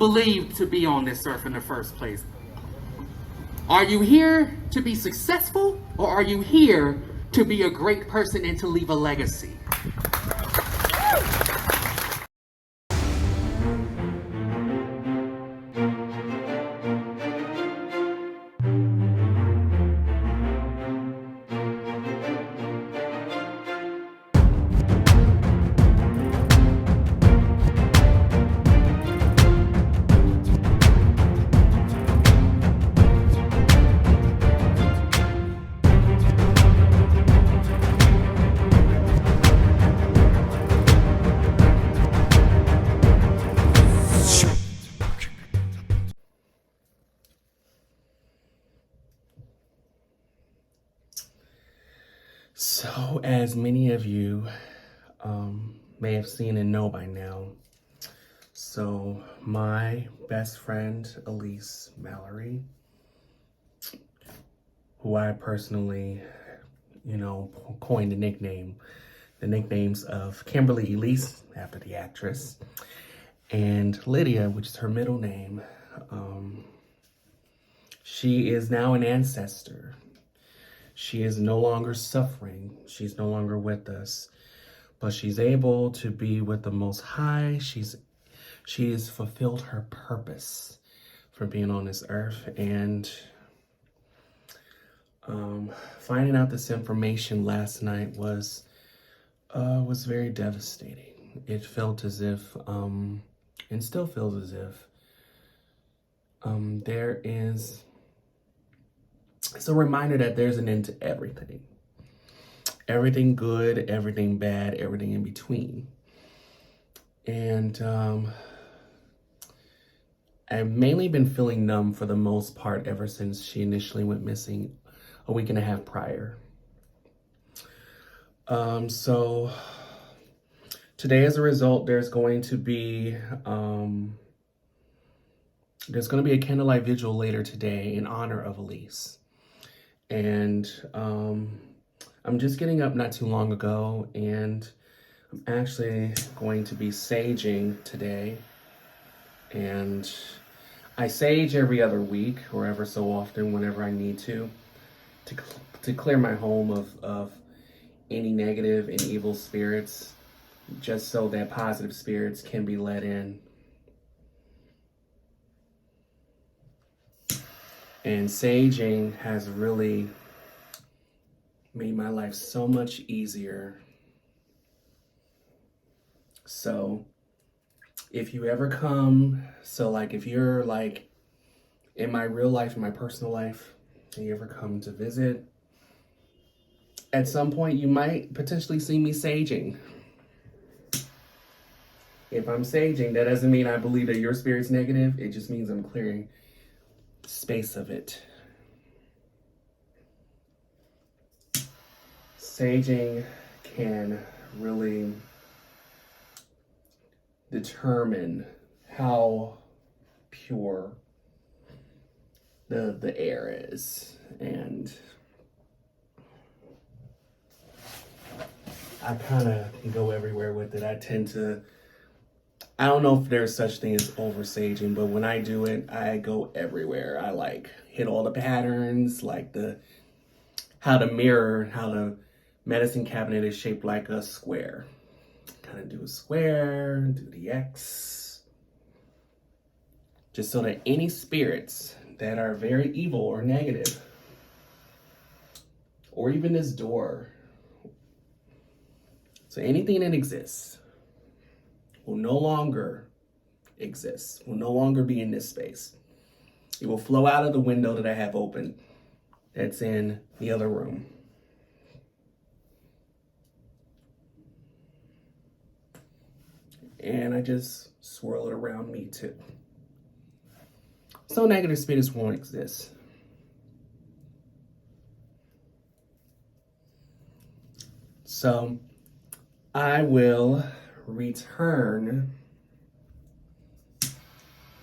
believe to be on this earth in the first place? Are you here to be successful, or are you here to be a great person and to leave a legacy? So, as many of you may have seen and know by now, so my best friend, Elise Malary, who I personally, coined the nicknames of Kimberly Elise, after the actress, and Lydia, which is her middle name. She is now an ancestor. She is no longer suffering. She's no longer with us, but she's able to be with the Most High. She has fulfilled her purpose for being on this earth. And finding out this information last night was very devastating. It felt as if, and still feels as if, it's a reminder that there's an end to everything. Everything good, everything bad, everything in between. And I've mainly been feeling numb for the most part ever since she initially went missing a week and a half prior. So today, as a result, there's going to be a candlelight vigil later today in honor of Elise. And I'm just getting up not too long ago, and I'm actually going to be saging today. And I sage every other week, or ever so often, whenever I need to clear my home of any negative and evil spirits, just so that positive spirits can be let in. And saging has really made my life so much easier. So if you ever come, if you're like in my real life, in my personal life, and you ever come to visit, at some point you might potentially see me saging. If I'm saging, that doesn't mean I believe that your spirit's negative. It just means I'm clearing space of it. Saging can really determine how pure the air is, and I kind of go everywhere with it. I don't know if there's such thing as over saging, but when I do it, I go everywhere. I hit all the patterns, how the medicine cabinet is shaped like a square. Kind of do a square, do the X, just so that any spirits that are very evil or negative, or even this door, so anything that exists will no longer exist, will no longer be in this space. It will flow out of the window that I have open that's in the other room. And I just swirl it around me too. So negative spirits won't exist. So I will return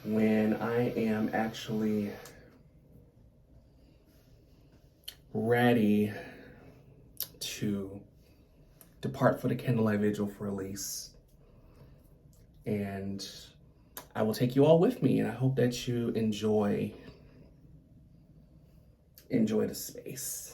when I am actually ready to depart for the candlelight vigil for Elise. And I will take you all with me, and I hope that you enjoy the space.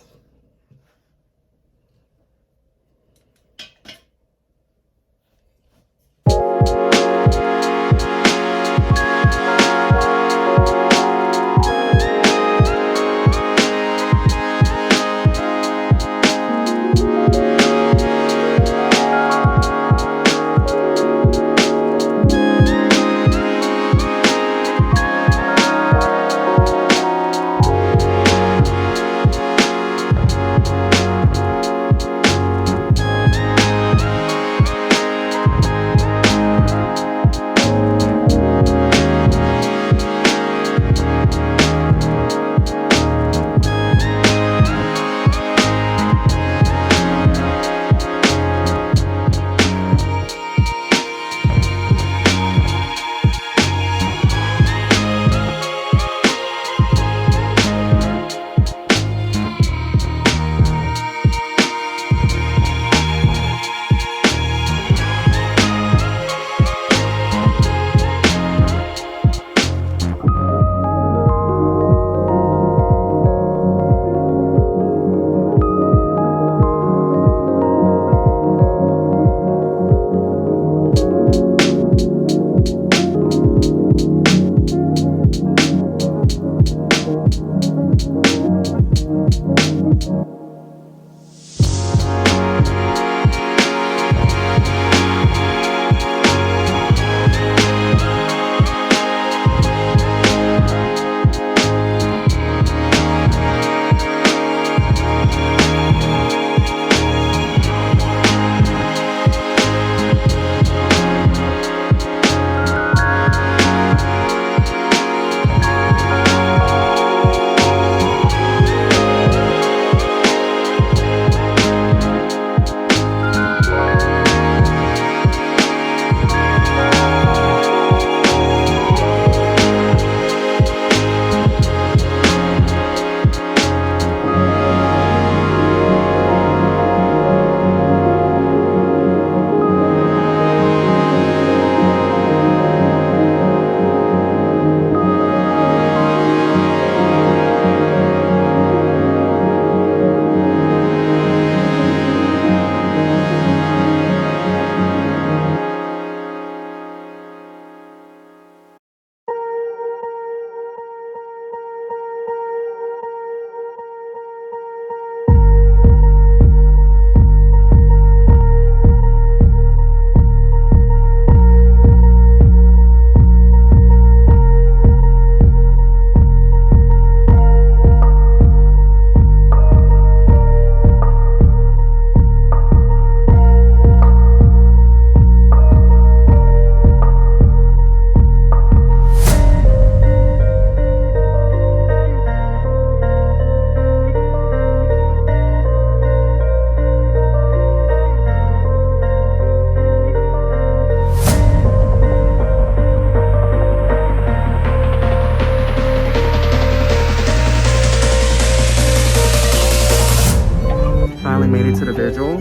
Finally made it to the vigil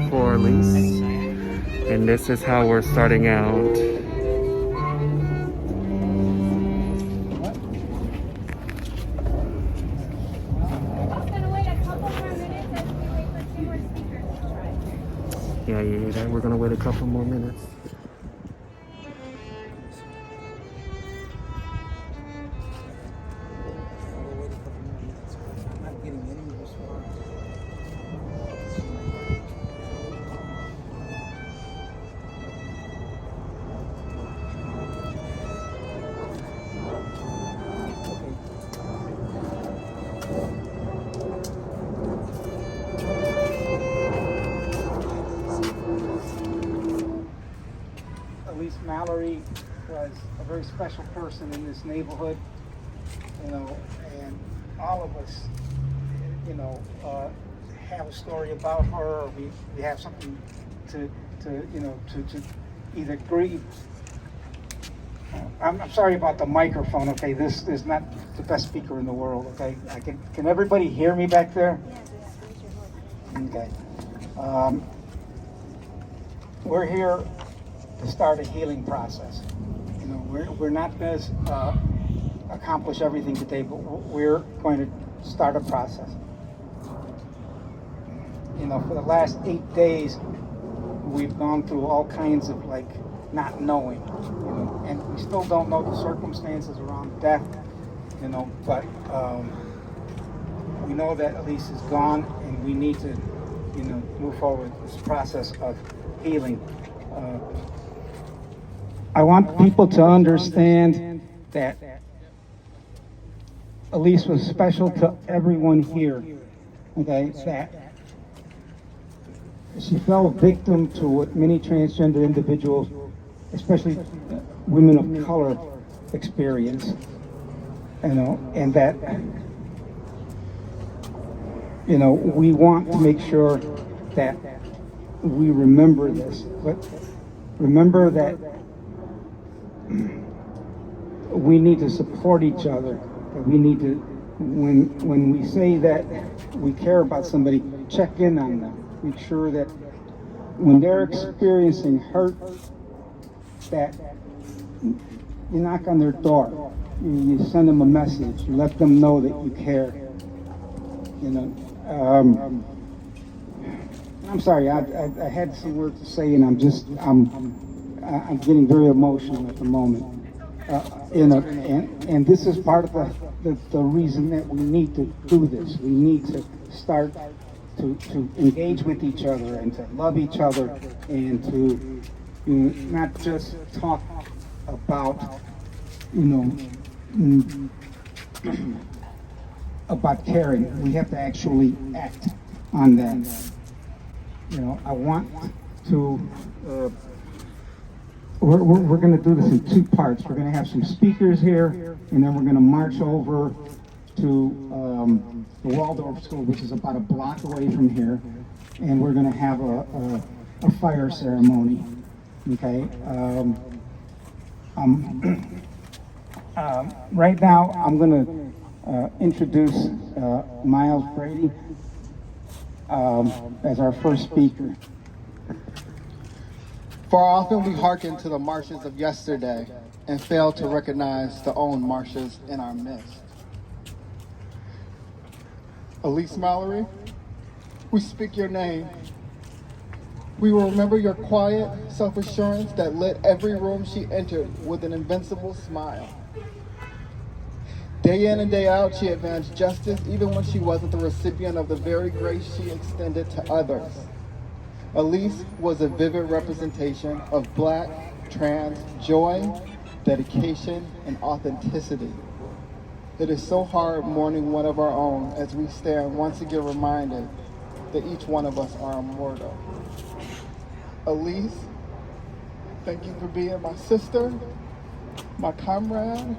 for Elise, and this is how we're starting out. Yeah, we're gonna wait a couple more minutes. Elise Malary was a very special person in this neighborhood, and all of us, have a story about her, or we have something to either grieve. I'm sorry about the microphone, okay? This is not the best speaker in the world, okay? Can everybody hear me back there? Okay. We're here to start a healing process. we're not going to accomplish everything today, but we're going to start a process. For the last 8 days, we've gone through all kinds of not knowing, and we still don't know the circumstances around death, but we know that Elise is gone, and we need to, move forward with this process of healing. I want people to understand that Elise was special to everyone here, okay? That she fell victim to what many transgender individuals, especially women of color, experience, and that, we want to make sure that we remember this, but remember that we need to support each other. We need to, when we say that we care about somebody, check in on them. Make sure that when they're experiencing hurt, that you knock on their door, you send them a message, you let them know that you care. I'm sorry, I had some words to say, and I'm getting very emotional at the moment. And this is part of the reason that we need to do this. We need to start to engage with each other and to love each other and to not just talk about about caring. We have to actually act on that. I want to. We're going to do this in 2 parts. We're going to have some speakers here, and then we're going to march over to the Waldorf School, which is about a block away from here, and we're going to have a fire ceremony. Okay. Right now, I'm going to introduce Miles Brady as our first speaker. For often we hearken to the marshes of yesterday and fail to recognize the own marshes in our midst. Elise Malary, we speak your name. We will remember your quiet self-assurance that lit every room she entered with an invincible smile. Day in and day out, she advanced justice even when she wasn't the recipient of the very grace she extended to others. Elise was a vivid representation of Black, trans joy, dedication, and authenticity. It is so hard mourning one of our own as we stand once again reminded that each one of us are immortal. Elise, thank you for being my sister, my comrade,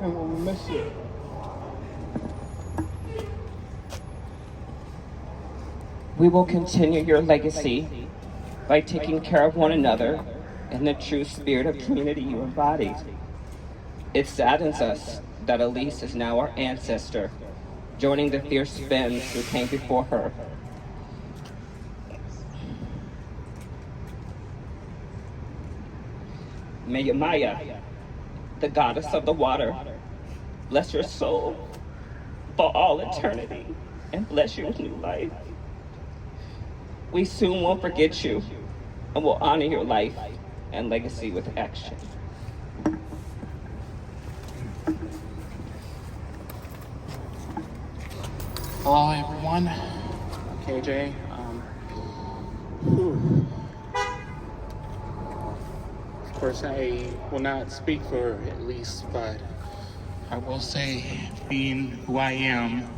and we'll miss you. We will continue your legacy by taking care of one another in the true spirit of community you embodied. It saddens us that Elise is now our ancestor, joining the fierce femmes who came before her. May Yamaya, the goddess of the water, bless your soul for all eternity and bless you with new life. We soon won't forget you and will honor your life and legacy with action. Hello everyone, KJ. Of course I will not speak for Elise, but I will say, being who I am,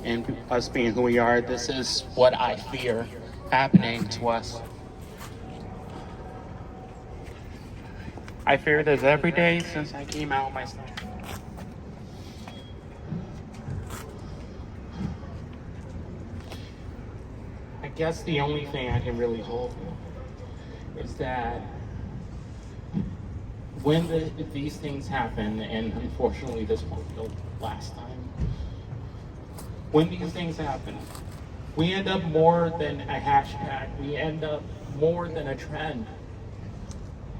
and us being who we are, this is what I fear happening to us. I fear this every day since I came out myself. I guess the only thing I can really hope is that when these things happen, and unfortunately this won't be the last time, when these things happen, we end up more than a hashtag, we end up more than a trend.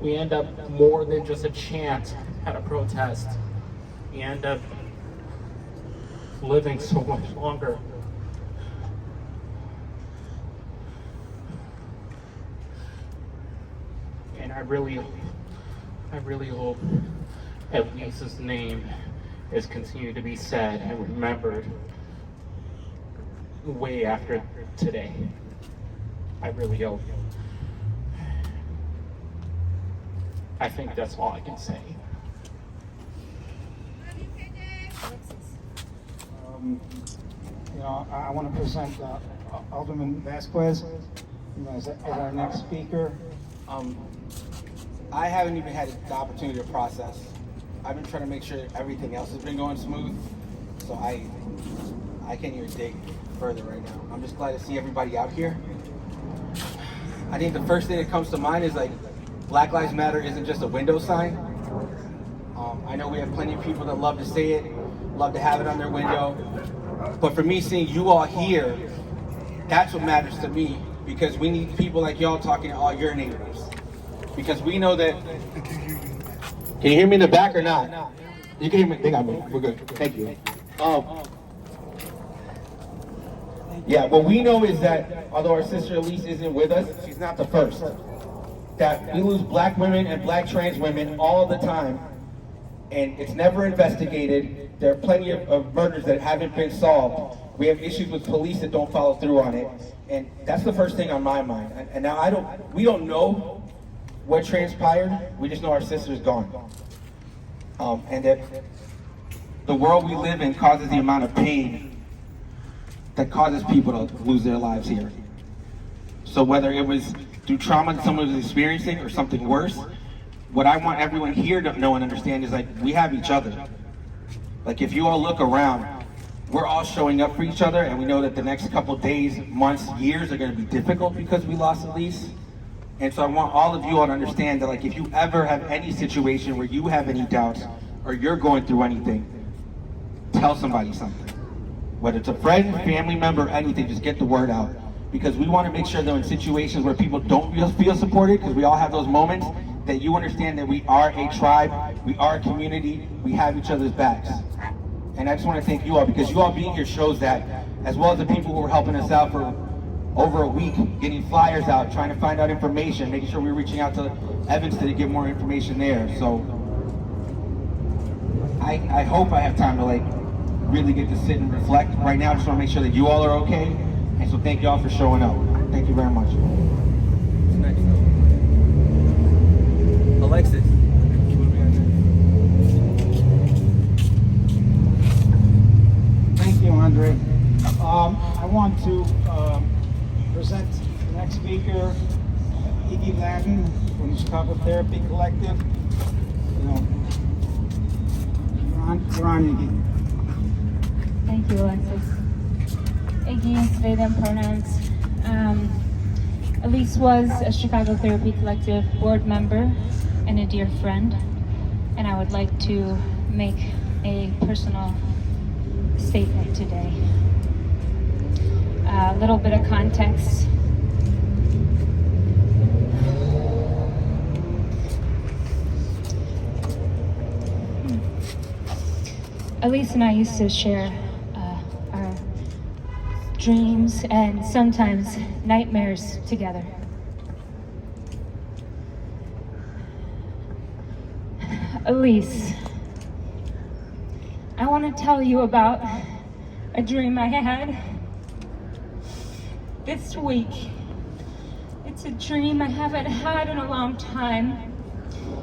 we end up more than just a chant at a protest. We end up living so much longer. And I really hope Elise's name is continued to be said and remembered way after today. I really hope. I think that's all I can say. I want to present Alderman Vasquez as our next speaker. I haven't even had the opportunity to process. I've been trying to make sure everything else has been going smooth, so I can't even dig further right now. I'm just glad to see everybody out here. I think the first thing that comes to mind is like, Black Lives Matter isn't just a window sign. I know we have plenty of people that love to say it, love to have it on their window, but for me, seeing you all here, that's what matters to me, because we need people like y'all talking to all your neighbors. Because we know that. Can you hear me in the back or not? You can hear me. They got me. We're good. Thank you. Yeah, what we know is that although our sister Elise isn't with us, she's not the first. That we lose black women and black trans women all the time, and it's never investigated. There are plenty of murders that haven't been solved. We have issues with police that don't follow through on it, and that's the first thing on my mind. And now we don't know what transpired. We just know our sister's gone, and that the world we live in causes the amount of pain that causes people to lose their lives here. So whether it was through trauma that someone was experiencing or something worse, what I want everyone here to know and understand is like, we have each other. Like if you all look around, we're all showing up for each other, and we know that the next couple days, months, years are gonna be difficult because we lost Elise. And so I want all of you all to understand that like, if you ever have any situation where you have any doubts or you're going through anything, tell somebody something. Whether it's a friend, family member, anything, just get the word out. Because we want to make sure that in situations where people don't feel supported, because we all have those moments, that you understand that we are a tribe, we are a community, we have each other's backs. And I just want to thank you all, because you all being here shows that, as well as the people who were helping us out for over a week, getting flyers out, trying to find out information, making sure we're reaching out to Evanston to get more information there. So I hope I have time to like really get to sit and reflect. Right now, I just want to make sure that you all are okay. And so thank you all for showing up. Thank you very much. Alexis. Thank you, Andre. I want to present the next speaker, T.H.A.N from the Chicago Therapy Collective. You're on, Iggy. Thank you, Alexis. Iggy, they, them pronouns. Elise was a Chicago Therapy Collective board member and a dear friend, and I would like to make a personal statement today. A little bit of context. Elise and I used to share our dreams and sometimes nightmares together. Elise, I want to tell you about a dream I had this week. It's a dream I haven't had in a long time.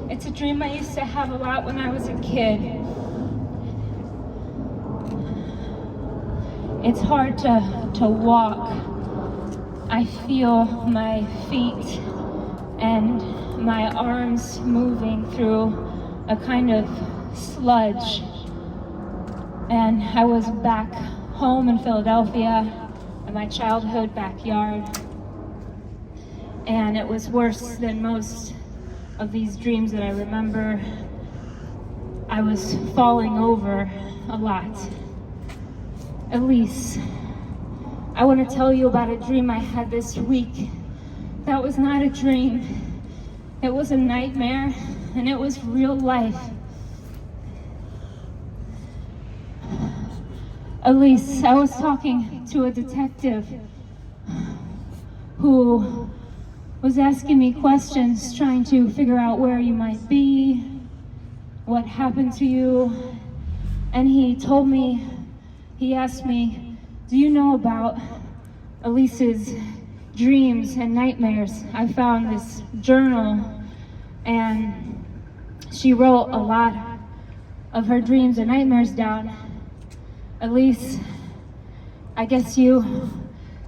It's a dream I used to have a lot when I was a kid. It's hard to walk. I feel my feet and my arms moving through a kind of sludge. And I was back home in Philadelphia, in my childhood backyard. And it was worse than most of these dreams that I remember. I was falling over a lot. Elise, I want to tell you about a dream I had this week. That was not a dream. It was a nightmare, and it was real life. Elise, I was talking to a detective who was asking me questions, trying to figure out where you might be, what happened to you, and he asked me, do you know about Elise's dreams and nightmares? I found this journal, and she wrote a lot of her dreams and nightmares down. Elise, I guess you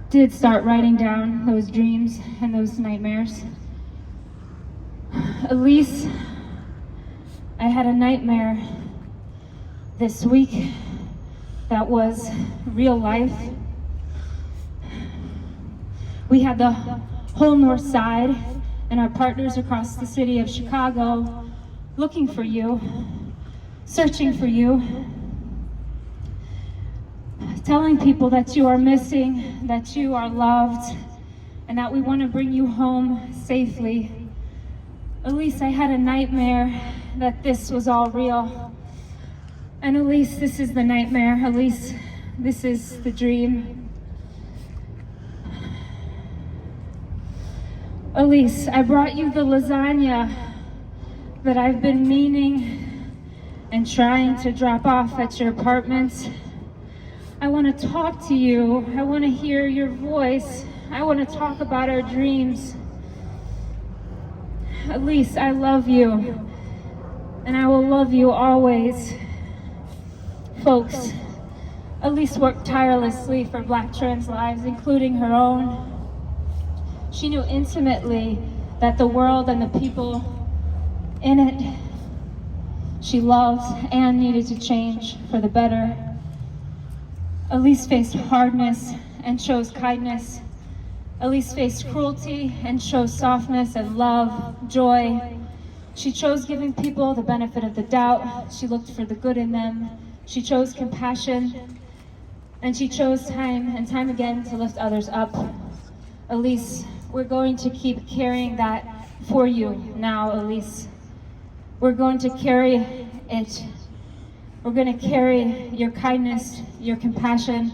did start writing down those dreams and those nightmares. Elise, I had a nightmare this week that was real life. We had the whole north side and our partners across the city of Chicago looking for you, searching for you, telling people that you are missing, that you are loved, and that we want to bring you home safely. Elise, I had a nightmare that this was all real. And Elise, this is the nightmare. Elise, this is the dream. Elise, I brought you the lasagna that I've been meaning and trying to drop off at your apartment. I want to talk to you. I want to hear your voice. I want to talk about our dreams. Elise, I love you, and I will love you always. Folks, Elise worked tirelessly for Black trans lives, including her own. She knew intimately that the world and the people in it she loved and needed to change for the better. Elise faced hardness and chose kindness. Elise faced cruelty and chose softness and love, joy. She chose giving people the benefit of the doubt. She looked for the good in them. She chose compassion. And she chose time and time again to lift others up. Elise, we're going to keep carrying that for you now, Elise. We're going to carry it. We're going to carry your kindness, your compassion,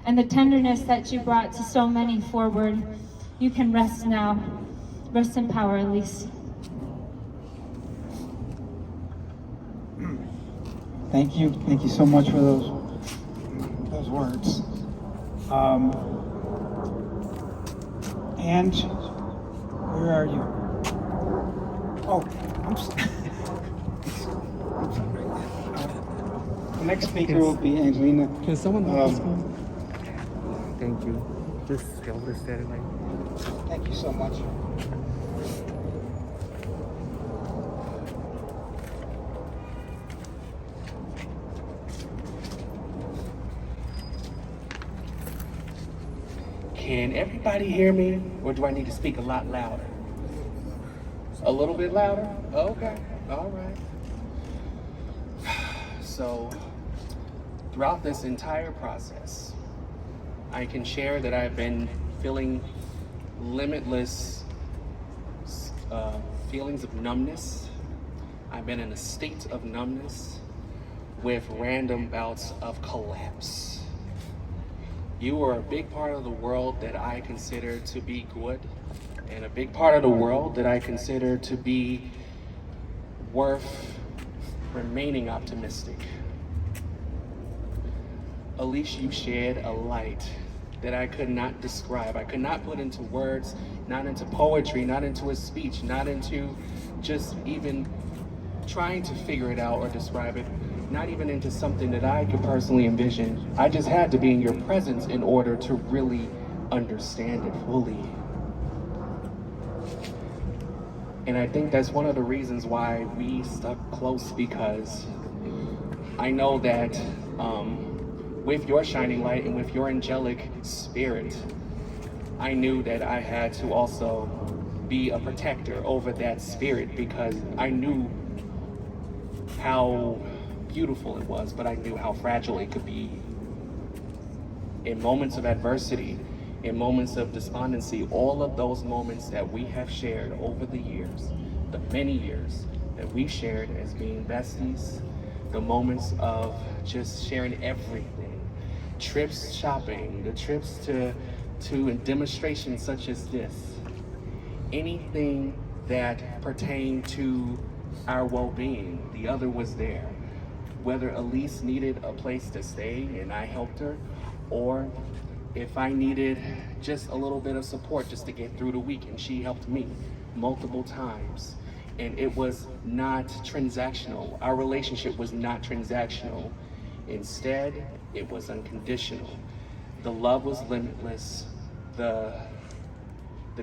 and the tenderness that you brought to so many forward. You can rest now. Rest in power, Elise. Thank you. Thank you so much for those words. And where are you? Oh, I'm sorry. The next speaker will be Angelina. Can someone hold this phone? Thank you. Just hold this steady like. Thank you so much. Can everybody hear me, or do I need to speak a lot louder? A little bit louder? Okay, all right. So, throughout this entire process, I can share that I've been feeling limitless feelings of numbness. I've been in a state of numbness with random bouts of collapse. You are a big part of the world that I consider to be good, and a big part of the world that I consider to be worth remaining optimistic. Elise, you shed a light that I could not describe. I could not put into words, not into poetry, not into a speech, not into just even trying to figure it out or describe it, not even into something that I could personally envision. I just had to be in your presence in order to really understand it fully. And I think that's one of the reasons why we stuck close, because I know that with your shining light and with your angelic spirit, I knew that I had to also be a protector over that spirit, because I knew how beautiful it was, but I knew how fragile it could be. In moments of adversity, in moments of despondency, all of those moments that we have shared over the years, the many years that we shared as being besties, the moments of just sharing everything, trips shopping, the trips to demonstrations such as this, anything that pertained to our well-being, the other was there. Whether Elise needed a place to stay and I helped her, or if I needed just a little bit of support just to get through the week, and she helped me multiple times. And it was not transactional. Our relationship was not transactional. Instead, it was unconditional. The love was limitless. The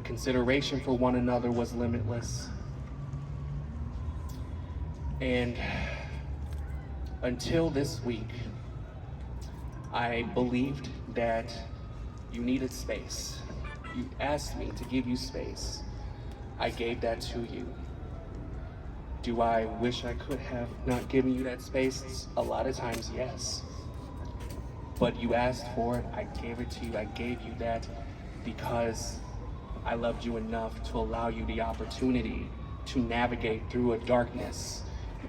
consideration for one another was limitless. And until this week, I believed that you needed space. You asked me to give you space. I gave that to you. Do I wish I could have not given you that space? A lot of times, yes. But you asked for it, I gave it to you. I gave you that because I loved you enough to allow you the opportunity to navigate through a darkness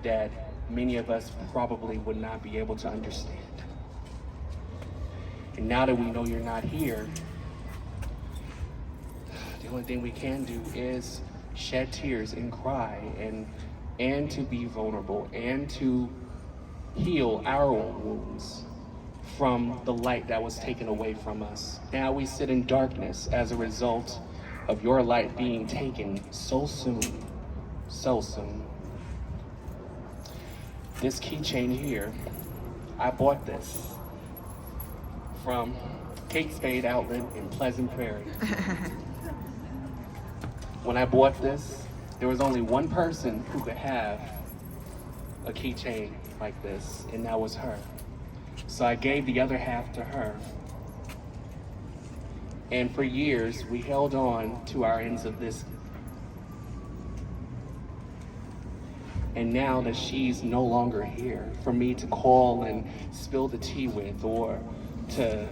that many of us probably would not be able to understand. And now that we know you're not here, the only thing we can do is shed tears and cry and to be vulnerable and to heal our own wounds from the light that was taken away from us. Now we sit in darkness as a result of your light being taken so soon, so soon. This keychain here, I bought this from Kate Spade Outlet in Pleasant Prairie. When I bought this, there was only one person who could have a keychain like this, and that was her. So I gave the other half to her. And for years, we held on to our ends of this. And now that she's no longer here for me to call and spill the tea with, or to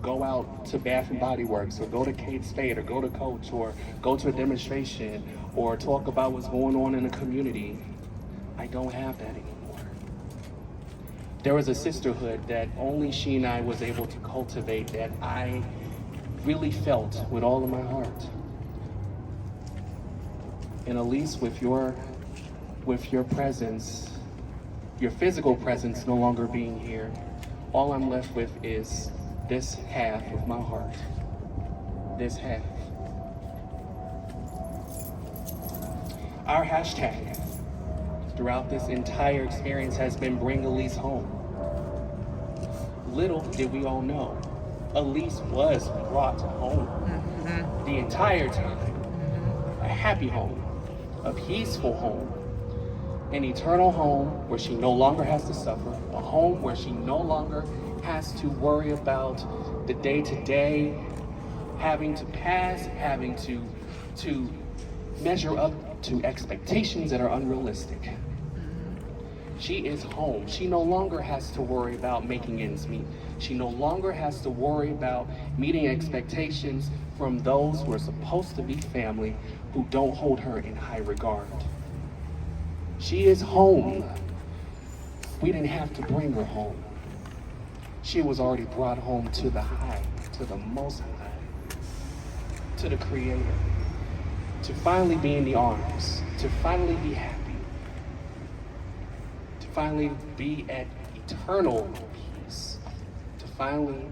go out to Bath and Body Works, or go to Kate Spade, or go to Coach, or go to a demonstration, or talk about what's going on in the community, I don't have that anymore. There was a sisterhood that only she and I was able to cultivate that I really felt with all of my heart. And Elise, with your presence, your physical presence no longer being here, all I'm left with is this half of my heart. This half. Our hashtag throughout this entire experience has been Bring Elise Home. Little did we all know, Elise was brought home the entire time. A happy home, a peaceful home, an eternal home where she no longer has to suffer, a home where she no longer has to worry about the day-to-day, having to pass, having to measure up to expectations that are unrealistic. She is home. She no longer has to worry about making ends meet. She no longer has to worry about meeting expectations from those who are supposed to be family who don't hold her in high regard. She is home. We didn't have to bring her home. She was already brought home to the high, to the most high, to the Creator, to finally be in the arms, to finally be happy, to finally be at eternal peace, to finally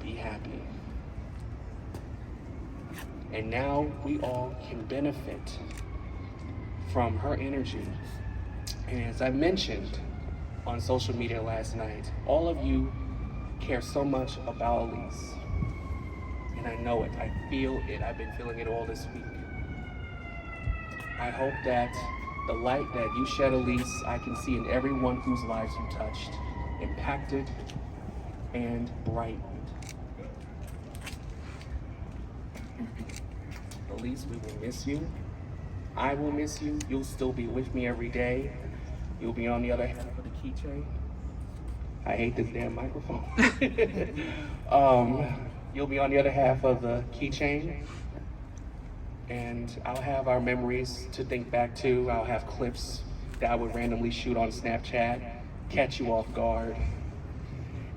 be happy. And now we all can benefit from her energy. And as I mentioned on social media last night, all of you care so much about Elise. And I know it, I feel it, I've been feeling it all this week. I hope that the light that you shed, Elise, I can see in everyone whose lives you touched, impacted, and brightened. Elise, we will miss you. I will miss you. You'll still be with me every day. You'll be on the other half of the keychain. I hate this damn microphone. You'll be on the other half of the keychain. And I'll have our memories to think back to. I'll have clips that I would randomly shoot on Snapchat, catch you off guard,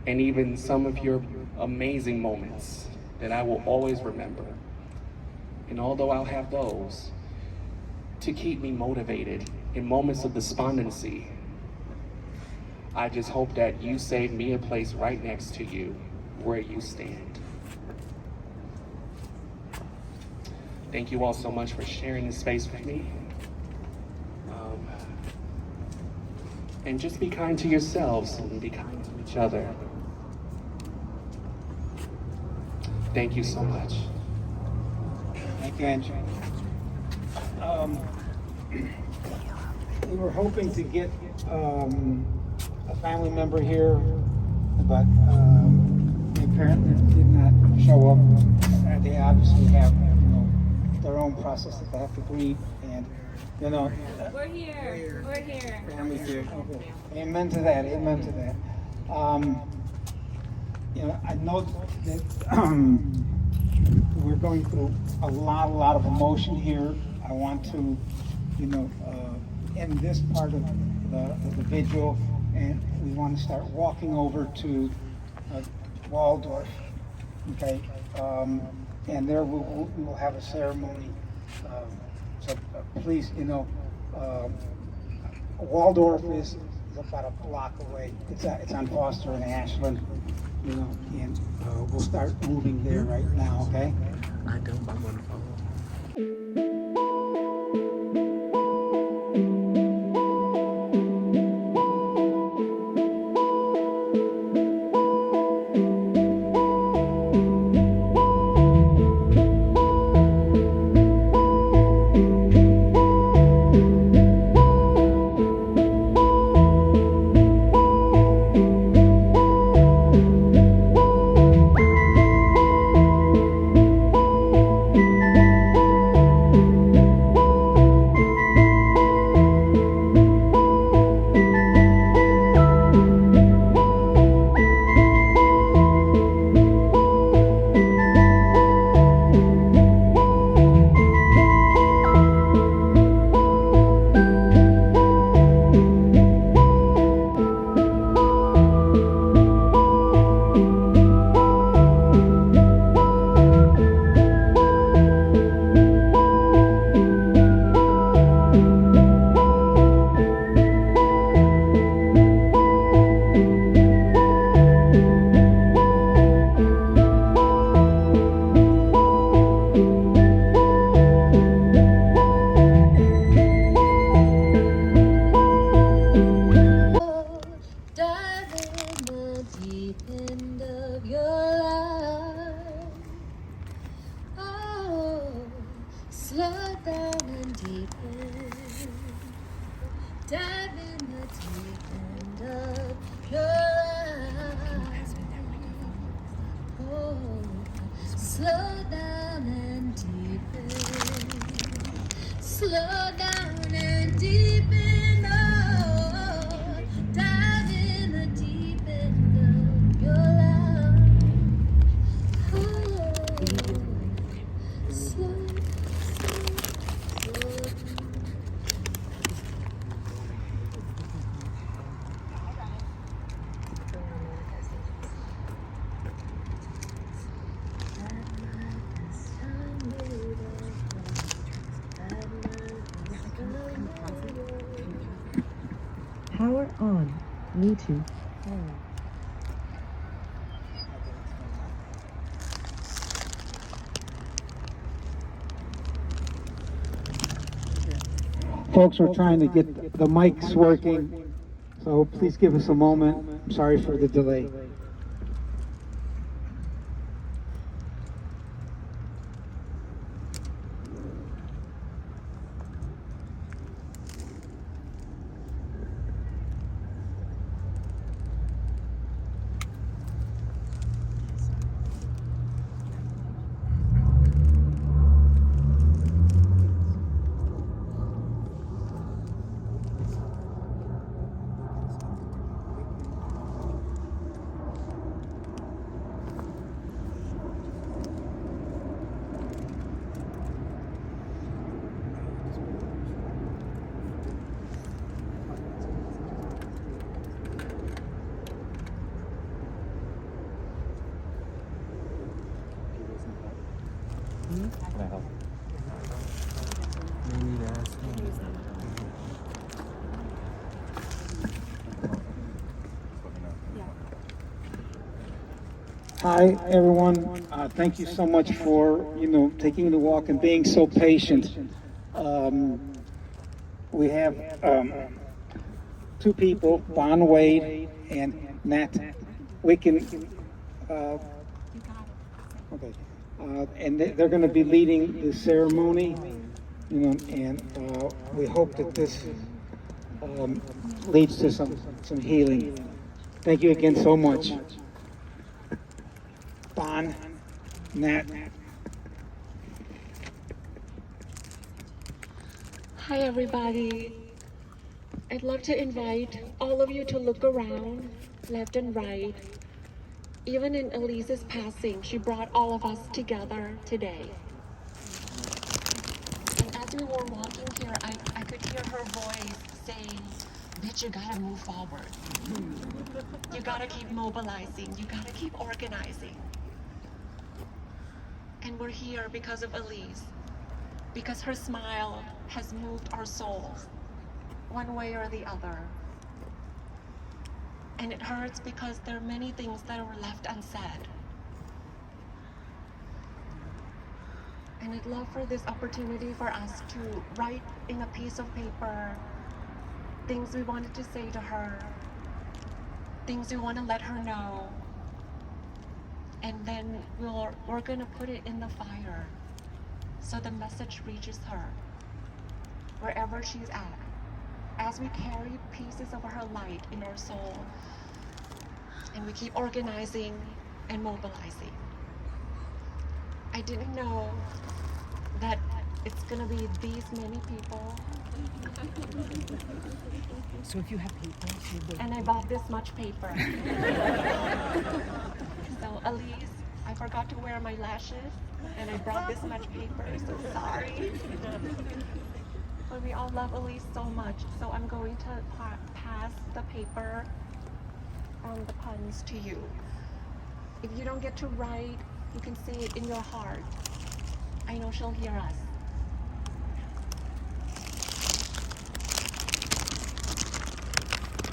and even some of your amazing moments that I will always remember. And although I'll have those to keep me motivated in moments of despondency, I just hope that you save me a place right next to you where you stand. Thank you all so much for sharing this space with me. And just be kind to yourselves and be kind to each other. Thank you so much. Thank you, Andrew. We were hoping to get a family member here, but they apparently did not show up. They obviously have, their own process that they have to grieve, and We're here. We're here. families here. Okay. Amen to that. Amen to that. I know that we're going through a lot of emotion here. I want to, end this part of the vigil, and we want to start walking over to Waldorf. Okay, and there we'll have a ceremony. So please, Waldorf is about a block away. It's on Foster and Ashland, and we'll start moving there right now. Okay. I don't, I'm gonna follow. Power on. Me too. Folks, we're trying to get the mics working, so please give us a moment. I'm sorry for the delay. Hi, everyone. Thank you so much for, taking the walk and being so patient. We have two people, Bon Wade and Nat. We can, okay. And they're going to be leading the ceremony, and we hope that this leads to some healing. Thank you again so much. Bon, Nat. Hi, everybody. I'd love to invite all of you to look around, left and right. Even in Elise's passing, she brought all of us together today. And as we were walking here, I could hear her voice saying, "Bitch, you gotta move forward. You gotta keep mobilizing. You gotta keep organizing." And we're here because of Elise, because her smile has moved our souls one way or the other. And it hurts because there are many things that were left unsaid. And I'd love for this opportunity for us to write in a piece of paper things we wanted to say to her, things we want to let her know. And then we're gonna put it in the fire so the message reaches her wherever she's at, as we carry pieces of her light in our soul and we keep organizing and mobilizing. I didn't know that it's gonna be these many people. So if you have paper, And I bought this much paper. So Elise, I forgot to wear my lashes and I brought this much paper, so sorry. But we all love Elise so much, so I'm going to pass the paper on the puns to you. If you don't get to write, you can say it in your heart. I know she'll hear us.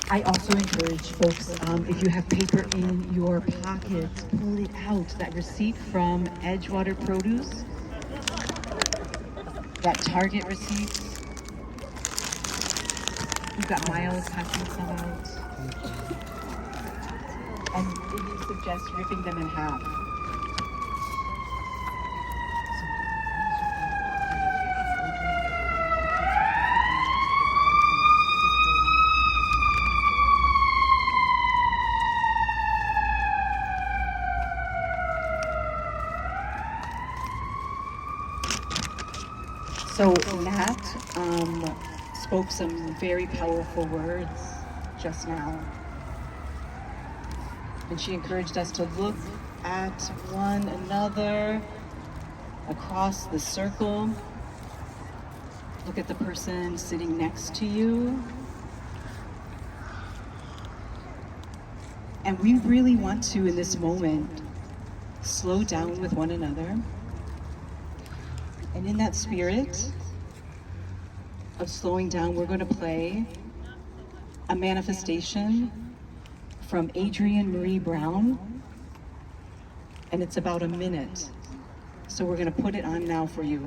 I also encourage folks, if you have paper in your pocket, pull it out. That receipt from Edgewater Produce, that Target receipt. You've got Miles passing some out. And Iggy suggests ripping them in half. So Nat spoke some very powerful words just now. And she encouraged us to look at one another across the circle. Look at the person sitting next to you. And we really want to, in this moment, slow down with one another. And in that spirit of slowing down, we're going to play a manifestation from Adrienne Marie Brown, and it's about a minute. So we're going to put it on now for you.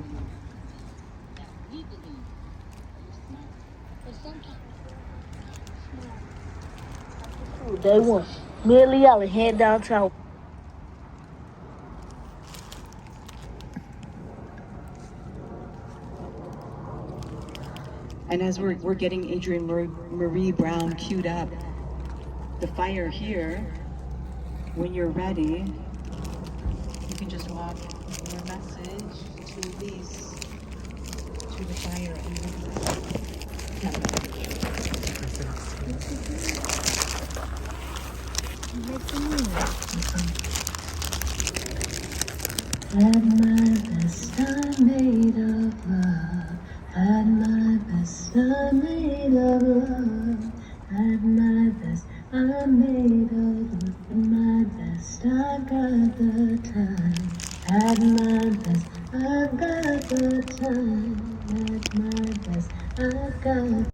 Day one, me and Leala head downtown. And as we're getting Adrienne Marie Brown queued up, the fire here, when you're ready, you can just walk your message to Elise, to the fire, and At my best, I'm made of love. At my best, I'm made of love. At my best, I'm made of love. At my best, I got the time. At my best, I got the time. At my best, I got.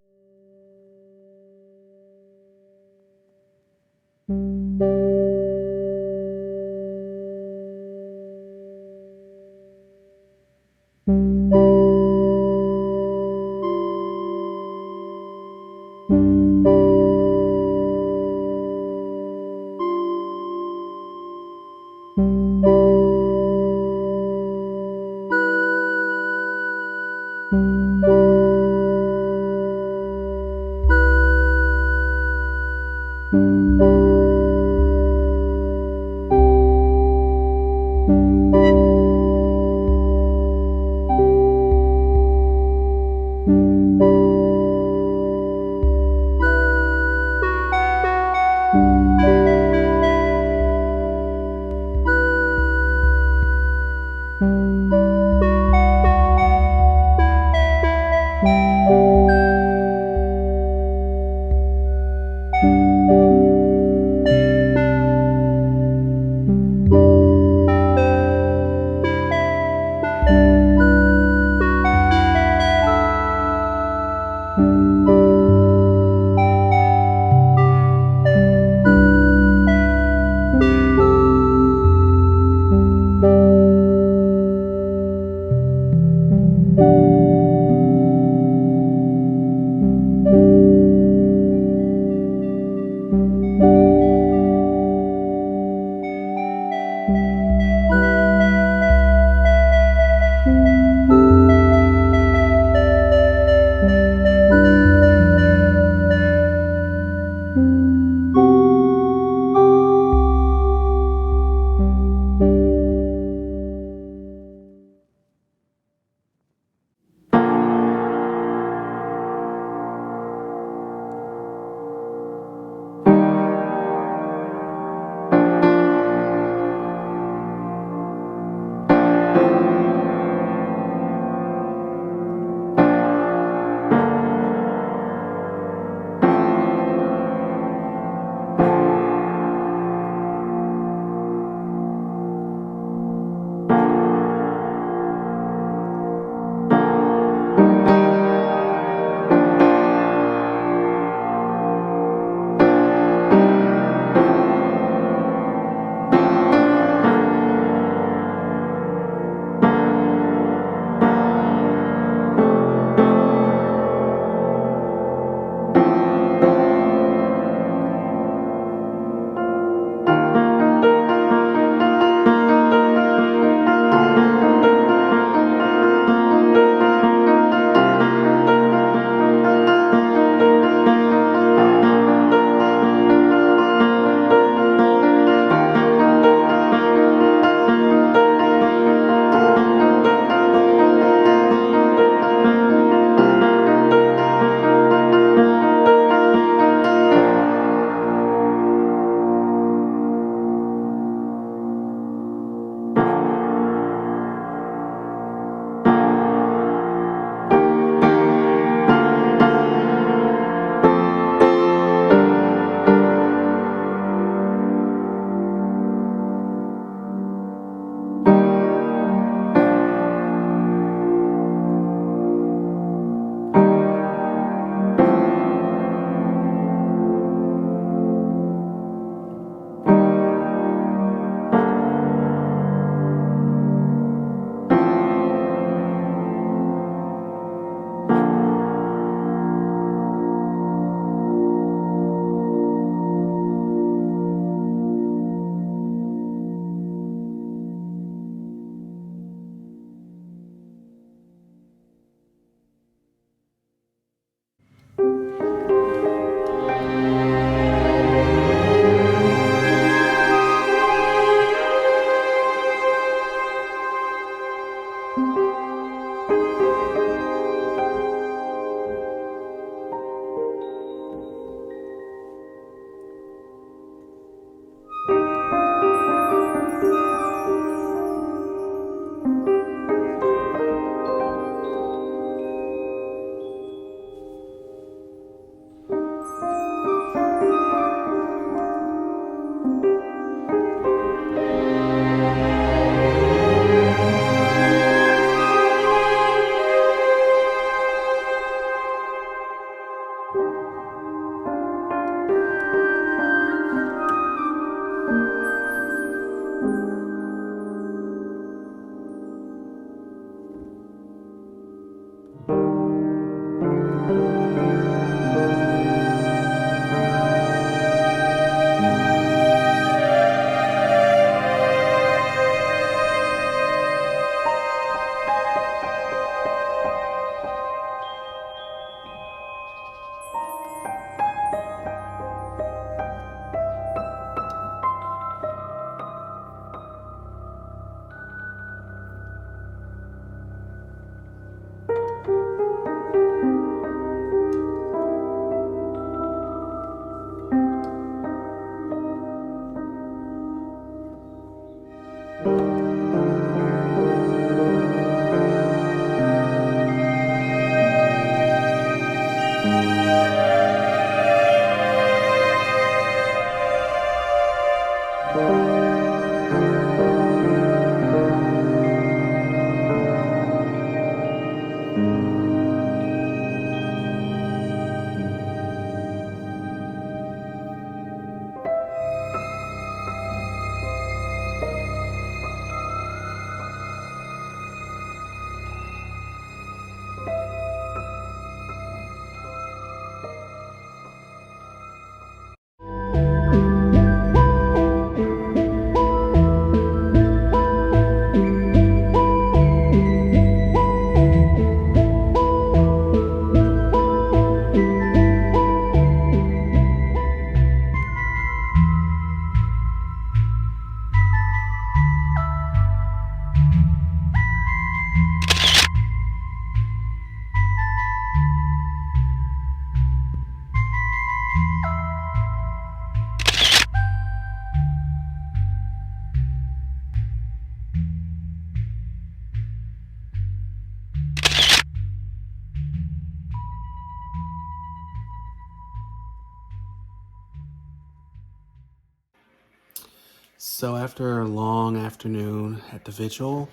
So after a long afternoon at the vigil,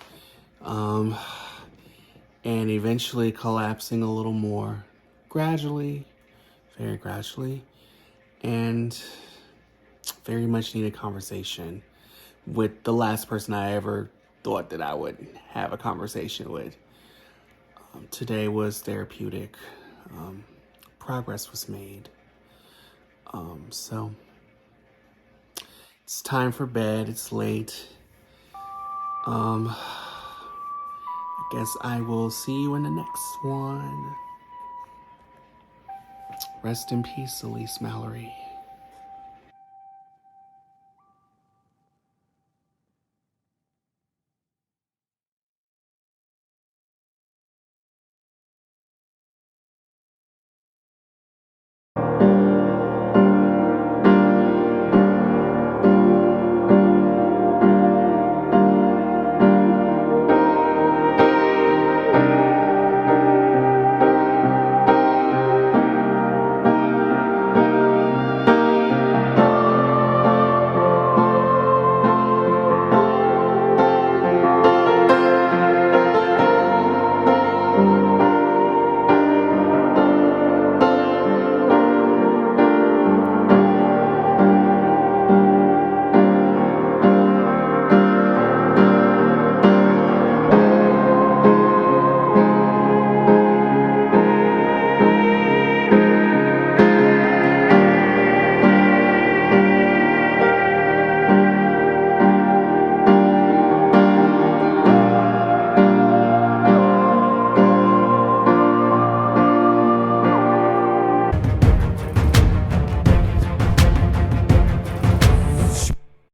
and eventually collapsing a little more gradually, very gradually, and very much needed conversation with the last person I ever thought that I would have a conversation with. Today was therapeutic. Progress was made. So it's time for bed. It's late. I guess I will see you in the next one. Rest in peace, Elise Malary.